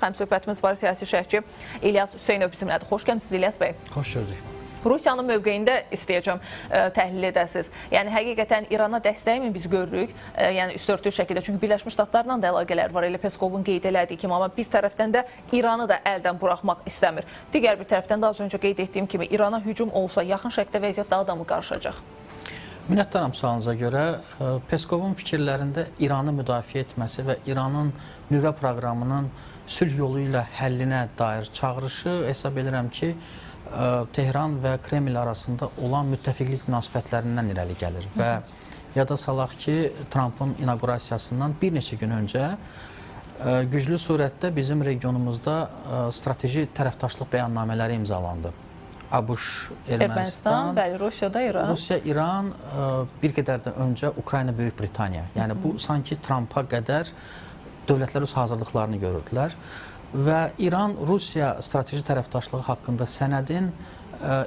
Həmsöhbətimiz var, siyasi şərhçi İlyas Hüseynov bizimlədir. Xoş gəlmisiniz İlyas bəy. Xoş gördük. Rusiyanın mövqeyində istəyəcəm təhlil edəsiniz. Yəni, həqiqətən İrana dəstəyimi biz görürük, yəni üstörtülü şəkildə. Çünki Birləşmiş Ştatlarla da əlaqələr var. Elə Peskovun qeyd elədiyi kimi, amma bir tərəfdən də İranı da əldən buraxmaq istəmir. Digər bir tərəfdən də az öncə qeyd etdiyim kimi İrana hücum olsa, yaxın şərqdə vəziyyət daha da mı qarışacaq? Minnətdaram sualınıza görə. Peskovun fikirlərində İranı müdafiə etməsi və İranın nüvə proqramının sülh yolu ilə həllinə dair çağırışı hesab edirəm ki, Tehran və Kreml arasında olan müttəfiqlik münasibətlərindən irəli gəlir və yada salaq ki, Trumpın inaugurasiyasından bir neçə gün öncə güclü surətdə bizim regionumuzda strateji tərəfdaşlıq bəyannamələri imzalandı. ABŞ, Ermənistan, bəli, Rusiyada İran. Rusiya, İran, bir qədər də öncə Ukrayna, Böyük Britaniya. Yəni bu sanki Trumpa qədər dövlətlər öz hazırlıqlarını görürdülər. Və İran-Rusiya strateji tərəfdaşlığı haqqında sənədin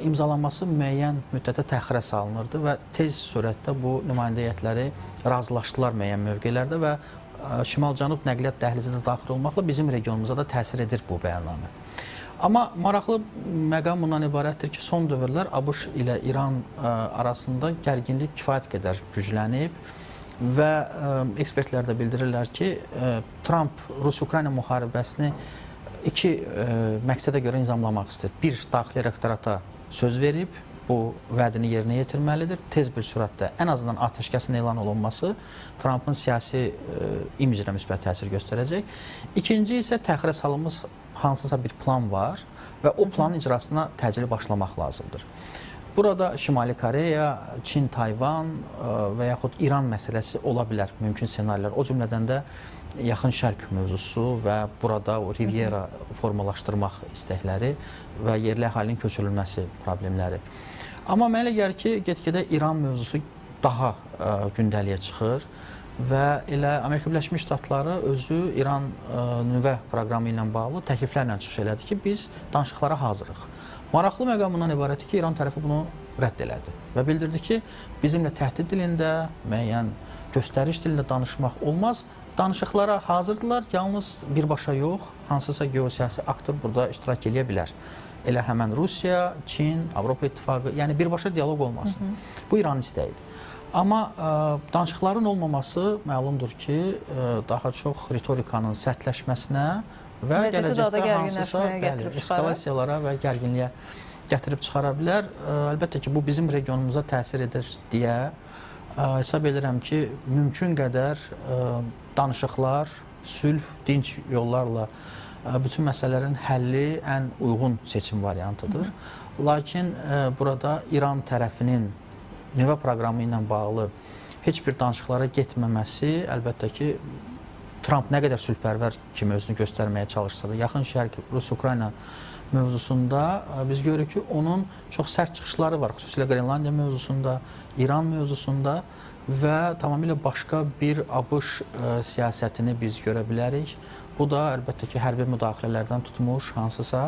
imzalanması müəyyən müddətə təxirə salınırdı və tez surətdə bu nümayəndə heyətləri razılaşdılar müəyyən mövqelərdə və Şimal-Cənub nəqliyyat dəhlizi də daxil olmaqla bizim regionumuza da təsir edir bu bəyannamə. Amma maraqlı məqam bundan ibarətdir ki, son dövrlər ABŞ ilə İran arasında gərginlik kifayət qədər güclənib və ekspertlər də bildirirlər ki, Trump Rus-Ukrayna müharibəsini iki məqsədə görə nizamlamaq istəyir. Bir, daxili rektorata söz verib, bu vədini yerinə yetirməlidir. Tez bir sürətdə ən azından atəşkəsin elan olunması Trumpın siyasi imicə müsbət təsir göstərəcək. İkinci isə təxirə salınmış hansısa bir plan var və o planın icrasına təcili başlamaq lazımdır. Burada Şimali Koreya, Çin, Tayvan və yaxud İran məsələsi ola bilər mümkün senarilər. O cümlədən də Yaxın Şərq mövzusu və burada o Riviera formalaşdırmaq istəkləri və yerli əhalinin köçürülməsi problemləri. Amma mənə elə gəlir ki, get-gedə İran mövzusu daha gündəliyə çıxır və elə Amerika Birləşmiş Ştatları özü İran nüvə proqramı ilə bağlı təkliflərlə çıxış elədi ki, biz danışıqlara hazırıq. Maraqlı məqam bundan ibarətdir ki, İran tərəfi bunu rədd elədi və bildirdi ki, bizimlə təhdid dilində, müəyyən göstəriş dilində danışmaq olmaz. Danışıqlara hazırdılar, yalnız birbaşa yox, hansısa geosiyasi aktor burada iştirak edə bilər. Elə həmən Rusiya, Çin, Avropa İttifaqı, yəni birbaşa dialoq olmasın. Bu İranın istəyidir. Amma danışıqların olmaması məlumdur ki, daha çox ritorikanın sərtləşməsinə və gələcəkdə hansısa eskalasiyalara və gərginliyə gətirib çıxara bilər. Əlbəttə ki, bu bizim regionumuza təsir edir deyə hesab edirəm ki, mümkün qədər danışıqlar, sülh, dinc yollarla bütün məsələlərin həlli ən uyğun seçim variantıdır. Lakin burada İran tərəfinin nüvə proqramı ilə bağlı heç bir danışıqlara getməməsi, əlbəttə ki, Trump nə qədər sülhpərvər kimi özünü göstərməyə çalışsa da, Yaxın Şərq, Rus-Ukrayna mövzusunda biz görürük ki, onun çox sərt çıxışları var, xüsusilə Qrenlandiya mövzusunda, İran mövzusunda və tamamilə başqa bir ABŞ siyasətini biz görə bilərik. Bu da əlbəttə ki, hərbi müdaxilələrdən tutmuş, hansısa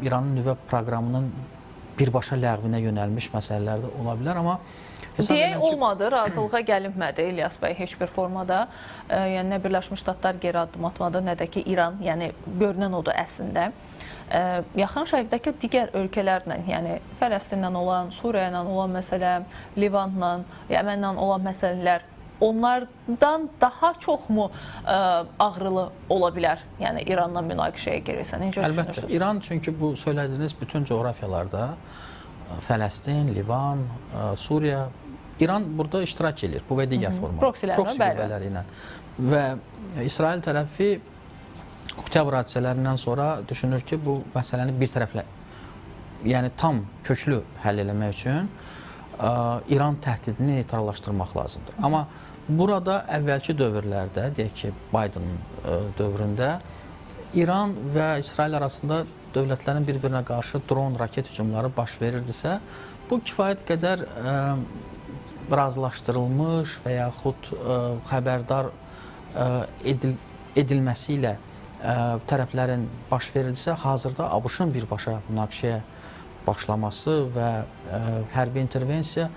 İranın nüvə proqramının birbaşa ləğvinə yönəlmiş məsələlər də ola bilər, amma deyək olmadı, razılığa gəlinmədi İlyas bəy heç bir formada. Yəni, nə Birləşmiş Ştatlar geri addım atmadı, nə də ki, İran, yəni görünən odur əslində. Yaxın Şərqdəki digər ölkələrlə, yəni Fələstinlə olan, Suriya ilə olan məsələ, Livanla, Yəmənlə olan məsələlər, onlardan daha çoxmu ağrılı ola bilər? Yəni, İranla münaqişəyə girirsə, necə düşünürsünüz? Əlbəttə, İran çünki bu söylədiyiniz bütün coğrafiyalarda, Fələstin, Livan, Suriya, İran burada iştirak edir bu və digər formada. Proksi qüvvələri ilə. Və İsrail tərəfi oktyabr hadisələrindən sonra düşünür ki, bu məsələni bir tərəflə, yəni tam köklü həll eləmək üçün İran təhdidini neytrallaşdırmaq lazımdır. Amma burada əvvəlki dövrlərdə, deyək ki, Biden dövründə İran və İsrail arasında dövlətlərin bir-birinə qarşı dron, raket hücumları baş verirdisə, bu kifayət qədər razılaşdırılmış və yaxud xəbərdar edilməsi ilə tərəflərin baş verildisə, hazırda ABŞ-ın birbaşa münaqişəyə başlaması və hərbi intervensiya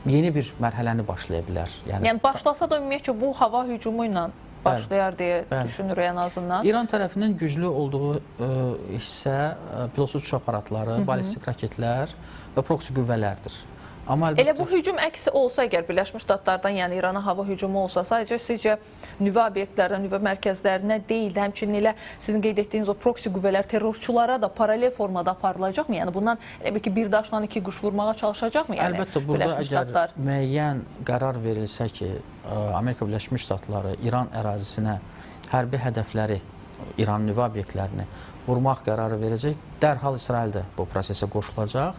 yeni bir mərhələni başlaya bilər. Yəni başlasa da ümumiyyətcə bu hava hücumu ilə başlayar deyə düşünürük ən azından. İran tərəfinin güclü olduğu hissə pilotsuz uçuş aparatları, ballistik raketlər və proksi qüvvələrdir. Amma Elə bu hücum əksi olsa əgər Birləşmiş Ştatlardan, yəni İrana hava hücumu olsa, sadəcə sizcə nüvə obyektlərinə, nüvə mərkəzlərinə deyil, həmçinin elə sizin qeyd etdiyiniz o proksi qüvvələr terrorçulara da paralel formada aparılacaqmı? Yəni bundan elə bir ki, bir daşla iki quş vurmağa çalışacaqmı? Yəni əlbəttə, burada əgər müəyyən qərar verilsə ki, Amerika Birləşmiş Ştatları İran ərazisinə hərbi hədəfləri, İran nüvə obyektlərini vurmaq qərarı verəcək, dərhal İsrail də bu prosesə qoşulacaq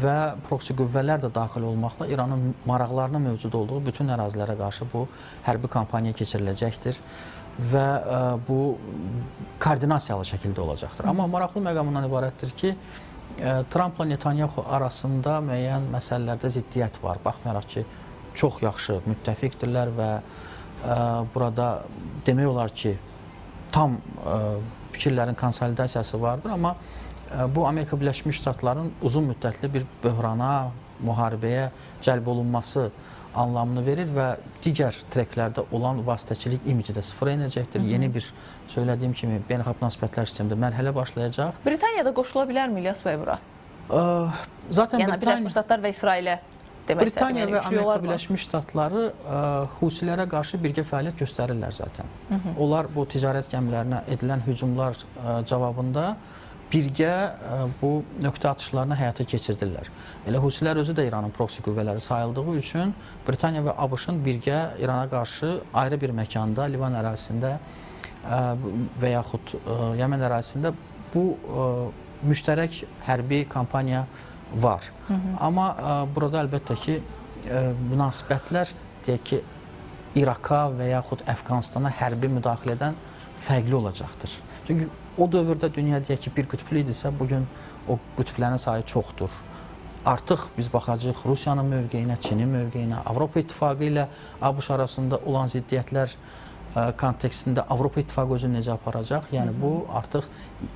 və proksi qüvvələr də daxil olmaqla İranın maraqlarına mövcud olduğu bütün ərazilərə qarşı bu hərbi kampaniya keçiriləcəkdir və bu koordinasiyalı şəkildə olacaqdır. Amma maraqlı məqamından ibarətdir ki, Trumpla Netanyahu arasında müəyyən məsələlərdə ziddiyyət var. Baxmayaraq ki, çox yaxşı müttəfiqdirlər və burada demək olar ki, tam fikirlərin konsolidasiyası vardır, amma bu Amerika Birləşmiş Ştatların uzun müddətli bir böhrana, müharibəyə cəlb olunması anlamını verir və digər treklərdə olan vasitəçilik imici də sıfıra inəcəkdir. Yeni bir, söylədiyim kimi, beynəlxalq münasibətlər sistemində mərhələ başlayacaq. Britaniyada qoşula bilərmi İlyas bəy bura? Zaten yəni Birləşmiş Ştatlar və İsrailə demək Britaniya və Amerika Birləşmiş Ştatları Husilərə qarşı birgə fəaliyyət göstərirlər zaten. Onlar bu ticarət gəmilərinə edilən hücumlar cavabında birgə bu nöqtə atışlarını həyata keçirdirlər. Elə Husilər özü də İranın proksi qüvvələri sayıldığı üçün Britaniya və ABŞ-ın birgə İrana qarşı ayrı bir məkanda, Livan ərazisində və yaxud Yəmən ərazisində bu müştərək hərbi kampaniya var. Amma burada əlbəttə ki, münasibətlər deyək ki, İraka və yaxud Əfqanistana hərbi müdaxilədən fərqli olacaqdır. Çünki o dövrdə dünya deyək ki, bir qütblü idisə, bugün o qütblərin sayı çoxdur. Artıq biz baxacağıq Rusiyanın mövqeyinə, Çinin mövqeyinə, Avropa İttifaqı ilə ABŞ arasında olan ziddiyyətlər kontekstində Avropa İttifaqı özünü necə aparacaq? Yəni bu artıq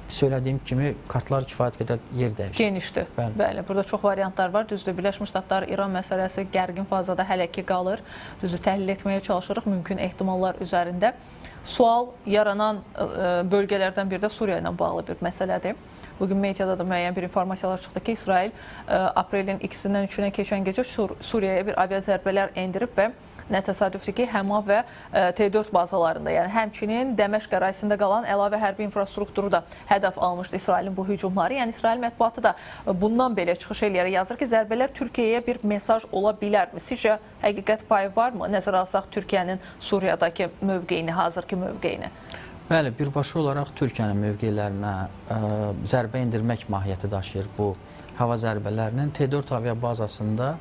söylədiyim kimi kartlar kifayət qədər yer dəyişir. Genişdir. Bəli, burada çox variantlar var. Düzdür, Birləşmiş Ştatlar İran məsələsi gərgin fazada hələ ki qalır. Düzdür, təhlil etməyə çalışırıq mümkün ehtimallar üzərində. Sual yaranan bölgələrdən biri də Suriya ilə bağlı bir məsələdir. Bugün mediada da müəyyən bir informasiyalar çıxdı ki, İsrail aprelin 2-dən 3-ünə keçən gecə Suriyaya bir avia zərbələr endirib və nə təsadüfdür ki, Həma və T4 bazalarında, yəni həmçinin Dəməşq ərazisində qalan əlavə hərbi infrastrukturu da hədəf almışdı İsrailin bu hücumları. Yəni İsrail mətbuatı da bundan belə çıxış eləyərək yazır ki, zərbələr Türkiyəyə bir mesaj ola bilərmi? Sizcə həqiqət payı varmı? Nəzərə alsaq Türkiyənin Suriyadakı mövqeyini, hazırki mövqeyini? Bəli, birbaşa olaraq Türkiyənin mövqeylərinə zərbə endirmək mahiyyəti daşıyır bu hava zərbələrinin. T4 avia bazasında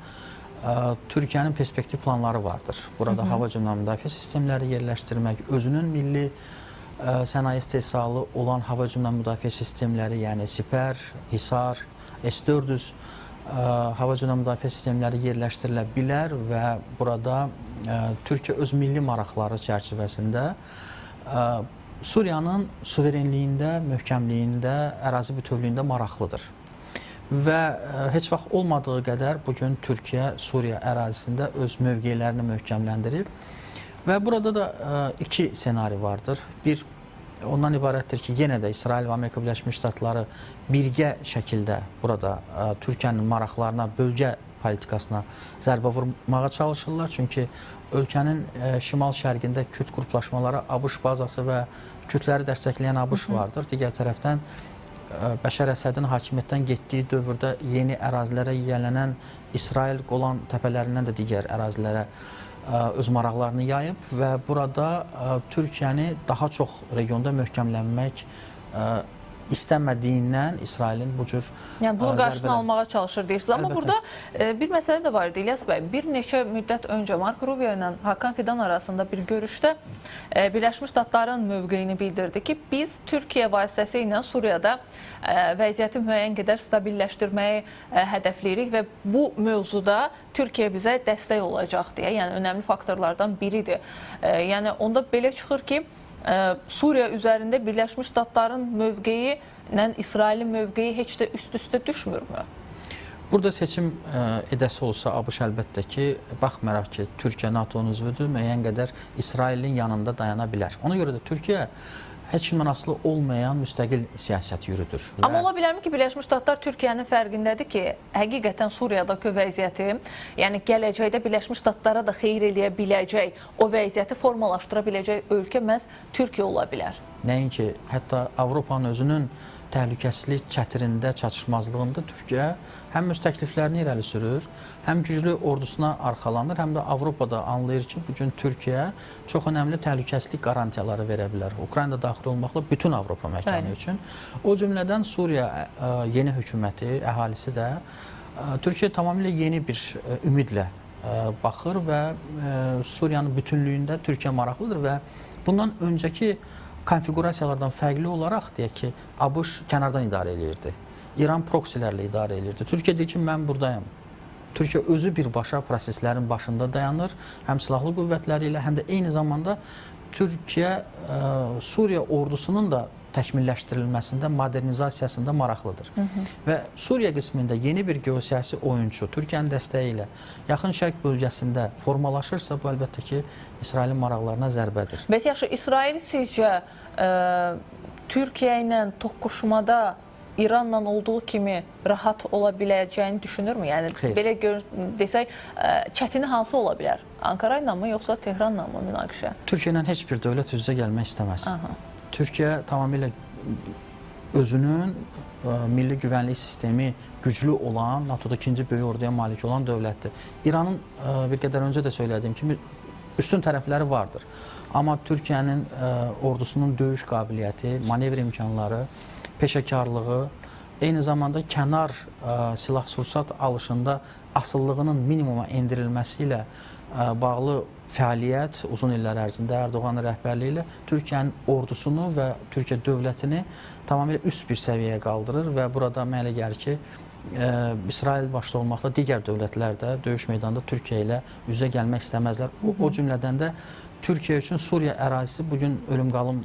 Türkiyənin perspektiv planları vardır. Burada hava hücumundan müdafiə sistemləri yerləşdirmək, özünün milli sənaye istehsalı olan hava hücumundan müdafiə sistemləri, yəni Sipər, Hisar, S-400 hava hücumundan müdafiə sistemləri yerləşdirilə bilər və burada Türkiyə öz milli maraqları çərçivəsində Suriyanın suverenliyində, möhkəmliyində, ərazi bütövlüyündə maraqlıdır. Və heç vaxt olmadığı qədər bugün Türkiyə Suriya ərazisində öz mövqeylərini möhkəmləndirib. Və burada da iki senari vardır. Bir, ondan ibarətdir ki, yenə də İsrail və Amerika Birləşmiş Ştatları birgə şəkildə burada Türkiyənin maraqlarına, bölgə politikasına zərbə vurmağa çalışırlar. Çünki ölkənin şimal-şərqində Kürd qruplaşmaları, ABŞ bazası və Kürdləri dəstəkləyən ABŞ vardır. Digər tərəfdən Bəşər Əsədin hakimiyyətdən getdiyi dövrdə yeni ərazilərə yiyələnən İsrail Qolan təpələrindən də digər ərazilərə öz maraqlarını yayıb və burada Türkiyəni daha çox regionda möhkəmlənmək istəmədiyindən İsrailin bu cür yəni bunu qarşısını almağa çalışır deyirsiniz. Amma burada bir məsələ də var idi İlyas bəy. Bir neçə müddət öncə Marco Rubio ilə Hakan Fidan arasında bir görüşdə Birləşmiş Ştatların mövqeyini bildirdi ki, biz Türkiyə vasitəsilə Suriyada vəziyyəti müəyyən qədər stabilləşdirməyi hədəfləyirik və bu mövzuda Türkiyə bizə dəstək olacaq deyə, yəni önəmli faktorlardan biridir. Yəni onda belə çıxır ki, Suriya üzərində Birləşmiş Ştatların mövqeyi ilə İsrailin mövqeyi heç də üst-üstə düşmürmü? Burada seçim edəsi olsa ABŞ əlbəttə ki, baxmayaraq ki, Türkiyə NATO-nun üzvüdür, müəyyən qədər İsrailin yanında dayana bilər. Ona görə də Türkiyə heç kimdən asılı olmayan müstəqil siyasət yürüdür. Amma ola bilərmi ki, Birləşmiş Ştatlar Türkiyənin fərqindədir ki, həqiqətən Suriyadakı vəziyyəti, yəni gələcəkdə Birləşmiş Ştatlara da xeyir eləyə biləcək, o vəziyyəti formalaşdıra biləcək ölkə məhz Türkiyə ola bilər. Nəinki, hətta Avropanın özünün təhlükəsizlik çətirində, çatışmazlığında Türkiyə həm öz təkliflərini irəli sürür, həm güclü ordusuna arxalanır, həm də Avropada anlayır ki, bugün Türkiyə çox önəmli təhlükəsizlik qarantiyaları verə bilər. Ukrayna daxil olmaqla bütün Avropa məkanı üçün. O cümlədən Suriya yeni hökuməti, əhalisi də Türkiyə tamamilə yeni bir ümidlə baxır və Suriyanın bütünlüyündə Türkiyə maraqlıdır və bundan öncəki konfigurasiyalardan fərqli olaraq deyək ki, ABŞ kənardan idarə edirdi. İran proksilərlə idarə edirdi. Türkiyə deyir ki, mən buradayım. Türkiyə özü birbaşa proseslərin başında dayanır, həm silahlı qüvvətləri ilə, həm də eyni zamanda Türkiyə Suriya ordusunun da təkmilləşdirilməsində, modernizasiyasında maraqlıdır. Və Suriya qismində yeni bir geosiyasi oyunçu Türkiyənin dəstəyi ilə yaxın şərq bölgəsində formalaşırsa, bu əlbəttə ki, İsrailin maraqlarına zərbədir. Bəs yaxşı, İsrail sizcə Türkiyə ilə toqquşmada İranla olduğu kimi rahat ola biləcəyini düşünürmü? Yəni, belə desək, çətini hansı ola bilər? Ankara ilə mi, yoxsa Tehranla mı münaqişə? Türkiyə ilə heç bir dövlət üz-üzə gəlmək istəməz. Türkiyə tamamilə özünün milli güvənlik sistemi güclü olan, NATO'da ikinci böyük orduya malik olan dövlətdir. İranın bir qədər öncə də söylədiyim kimi üstün tərəfləri vardır. Amma Türkiyənin ordusunun döyüş qabiliyyəti, manevr imkanları, peşəkarlığı, eyni zamanda kənar silah-sursat alışında asıllığının minimuma endirilməsi ilə bağlı fəaliyyət uzun illər ərzində Erdoğan rəhbərliyi ilə Türkiyənin ordusunu və Türkiyə dövlətini tamamilə üst bir səviyyəyə qaldırır və burada mənə elə gəlir ki, İsrail başda olmaqla digər dövlətlər də döyüş meydanında Türkiyə ilə üzə gəlmək istəməzlər. O cümlədən də Türkiyə üçün Suriya ərazisi bugün ölüm-qalım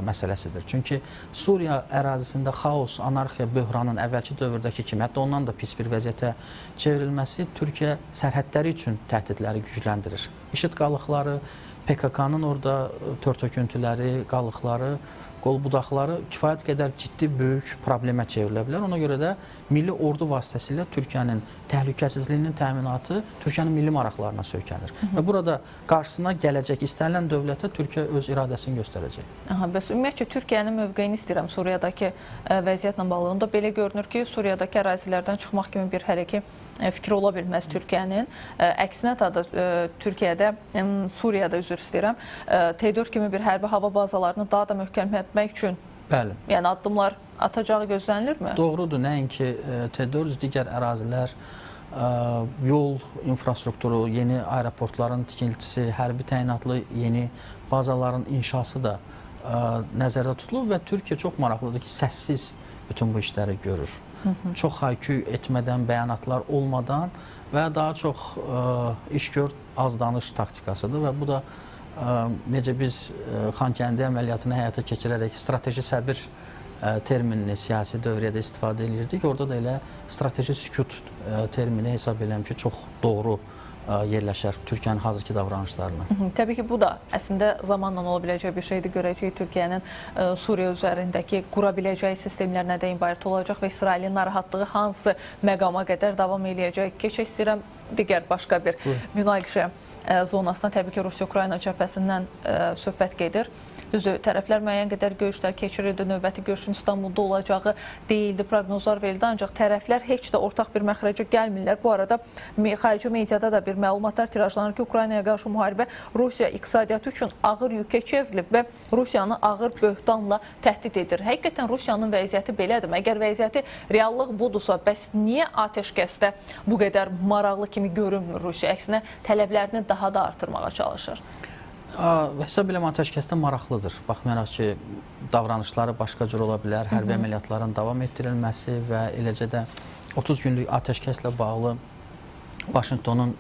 məsələsidir. Çünki Suriya ərazisində xaos, anarxiya, böhranın əvvəlki dövrdəki kimi, hətta ondan da pis bir vəziyyətə çevrilməsi Türkiyə sərhədləri üçün təhdidləri gücləndirir. İşid qalıqları, PKK-nın orada tör-töküntüləri, qalıqları, qol-budaqları kifayət qədər ciddi, böyük problemə çevrilə bilər. Ona görə də milli ordu vasitəsilə Türkiyənin təhlükəsizliyinin təminatı Türkiyənin milli maraqlarına söykənir. Və burada qarşısına gələcək istənilən dövlətə Türkiyə öz iradəsini göstərəcək. Bəs ümumiyyətcə Türkiyənin mövqeyini istəyirəm Suriyadakı vəziyyətlə bağlı. Onda belə görünür ki, Suriyadakı ərazilərdən çıxmaq kimi bir hələ ki fikri ola bilməz Türkiyənin. Əksinə da Türkiyədə, Suriyada üzr istəyirəm, T4 kimi bir hərbi hava bazalarını daha da möhkəmlətmək üçün yəni addımlar atacağı gözlənilirmi? Doğrudur, nəinki T4, digər ərazilər, yol infrastrukturu, yeni aeroportların tikintisi, hərbi təyinatlı yeni bazaların inşası da nəzərdə tutulub və Türkiyə çox maraqlıdır ki, səssiz bütün bu işləri görür. Çox haykü etmədən, bəyanatlar olmadan və daha çox iş gör, az danış taktikasıdır və bu da necə biz Xankəndi əməliyyatını həyata keçirərək strateji səbir terminini siyasi dövriyədə istifadə edirdik. Orada da elə strateji sükut termini hesab edirəm ki, çox doğru yerləşər Türkiyənin hazırki davranışlarına. Təbii ki, bu da əslində zamanla ola biləcək bir şeydir. Görəcək Türkiyənin Suriya üzərindəki qura biləcəyi sistemlər nədən ibarət olacaq və İsrailin narahatlığı hansı məqama qədər davam eləyəcək. Keçək istəyirəm digər başqa bir münaqişə zonasına. Təbii ki, Rusiya-Ukrayna cəbhəsindən söhbət gedir. Düzdür, tərəflər müəyyən qədər görüşlər keçirildi, növbəti görüşün İstanbulda olacağı deyildi, proqnozlar verildi, ancaq tərəflər heç də ortaq bir məxrəcə gəlmirlər. Bu arada xarici mediada da bir məlumatlar tirajlanır ki, Ukraynaya qarşı müharibə Rusiya iqtisadiyyatı üçün ağır yükə çevrilib və Rusiyanı ağır böhtanla təhdid edir. Həqiqətən Rusiyanın vəziyyəti belədir. Əgər vəziyyəti reallıq budursa, bəs niyə atəşkəsdə bu qədər maraqlı kimi görünmür Rusiya? Əksinə tələblərini daha da artırmağa çalışır. Hesab eləmə atəşkəsdə maraqlıdır. Baxmayaraq ki, davranışları başqa cür ola bilər, hərbi əməliyyatların davam etdirilməsi və eləcə də 30 günlük atəşkəslə bağlı Vaşinqtonun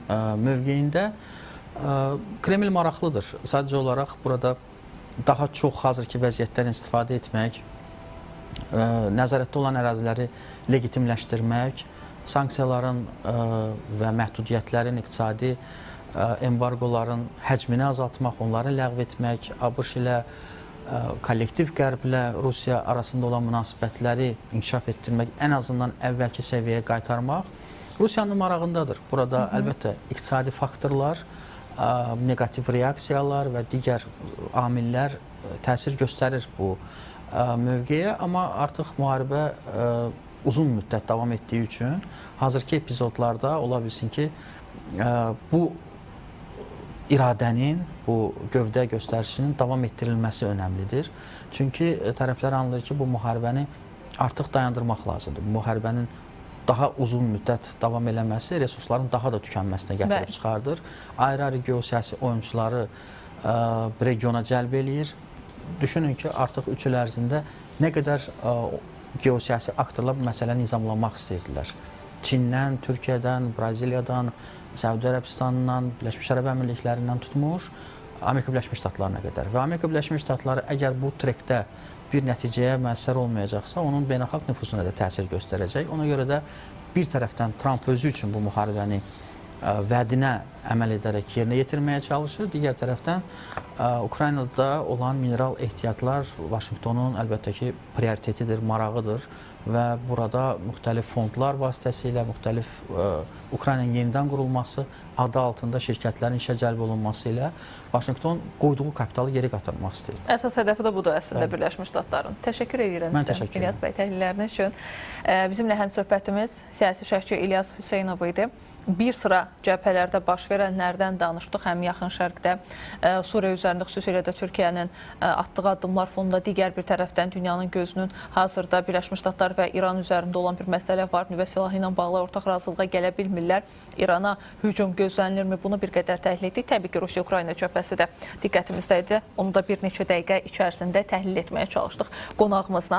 mövqeyində Kreml maraqlıdır. Sadəcə olaraq burada daha çox hazırki vəziyyətdən istifadə etmək, nəzarətdə olan əraziləri legitimləşdirmək, sanksiyaların və məhdudiyyətlərin, iqtisadi embargoların həcmini azaltmaq, onları ləğv etmək, ABŞ ilə kollektiv qərblə Rusiya arasında olan münasibətləri inkişaf etdirmək, ən azından əvvəlki səviyyəyə qaytarmaq Rusiyanın marağındadır. Burada əlbəttə iqtisadi faktorlar, negativ reaksiyalar və digər amillər təsir göstərir bu mövqeyə, amma artıq müharibə uzun müddət davam etdiyi üçün hazırki epizodlarda ola bilsin ki, bu iradənin, bu gövdə göstərişinin davam etdirilməsi önəmlidir. Çünki tərəflər anlayır ki, bu müharibəni artıq dayandırmaq lazımdır. Bu müharibənin daha uzun müddət davam eləməsi resursların daha da tükənməsinə gətirib çıxardır. Ayrı-ayrı geosiyasi oyunçuları regiona cəlb eləyir. Düşünün ki, artıq 3 il ərzində nə qədər geosiyasi aktorlar bu məsələni nizamlamaq istəyirdilər. Çindən, Türkiyədən, Braziliyadan, Səudi Ərəbistanından, Birləşmiş Ərəb Əmirliklərindən tutmuş, Amerika Birləşmiş Ştatlarına qədər. Və Amerika Birləşmiş Ştatları əgər bu trekdə bir nəticəyə müəssər olmayacaqsa, onun beynəlxalq nüfuzuna da təsir göstərəcək. Ona görə də bir tərəfdən Trump özü üçün bu müharibəni vədinə əməl edərək yerinə yetirməyə çalışır. Digər tərəfdən Ukraynada olan mineral ehtiyatlar Vaşinqtonun əlbəttə ki, prioritetidir, marağıdır və burada müxtəlif fondlar vasitəsilə, müxtəlif Ukraynanın yenidən qurulması adı altında şirkətlərin işə cəlb olunması ilə Vaşinqton qoyduğu kapitalı geri qatırmaq istəyir. Əsas hədəfi də budur əslində Birləşmiş Ştatların. Təşəkkür edirəm sizə, İlyas bəy, təhlilləriniz üçün. Bizimlə həmsöhbətimiz siyasi şərhçi İlyas Hüseynov idi. Bir sıra cəbhələrdə baş verənlərdən danışdıq, həm Yaxın Şərqdə, Suriya üzərində, xüsusilə də Türkiyənin atdığı addımlar fonunda digər bir tərəfdən dünyanın gözünün hazırda Birləşmiş Ştatlar və İran üzərində olan bir məsələ var. Nüvə silahı ilə bağlı ortaq razılığa gələ bilmirlər. İrana hücum gözlənilirmi? Bunu bir qədər təhlil etdik. Təbii ki, Rusiya-Ukrayna cəbhəsi də diqqətimizdəydi. Onu da bir neçə dəqiqə içərisində təhlil etməyə çalışdıq qonağımızla.